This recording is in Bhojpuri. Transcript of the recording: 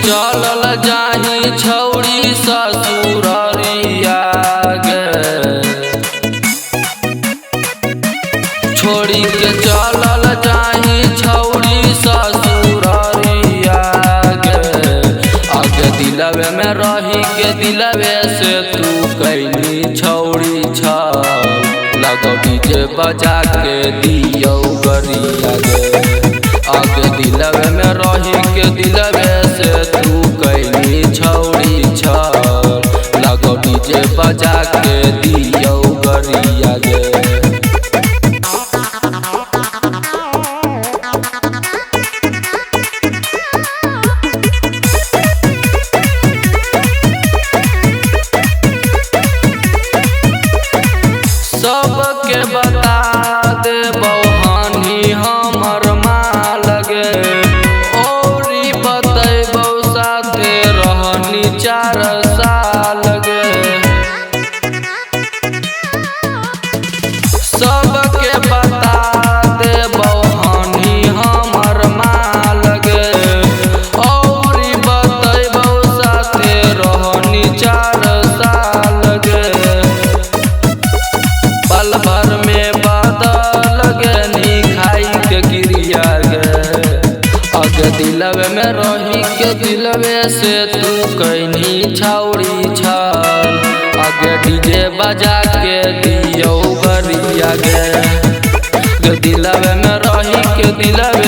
चलल जाही छौड़ी ससुररिया गे, छोड़ी के चलल जाही छौड़ी ससुररिया गे। आगे दिलवे में रही के दिलवे से तू कैली छौड़ी छल, लगो डीजे बजा के दियो गरिया गे। आगे दिलवे में रही के दिलवे से तू कैली छौड़ी छल, लगो डीजे बजा के दियो गरिया गे। सबके बता दे बहानी हमर माल गे, औरी बतैबौ साथे रहनी 4 साल गे। सबके बता दे बहानी हमर माल गे, औरी बतैबौ साथे रहनी 4 साल गे। पल भर में बदल गनी खाई के गिरिया गे। आगे दिलवे में रही के दिलवे से तू कैनी छौड़ी छल, आगे डीजे बजा के दियो गरिया गे। दिलवे में रही के दिलवे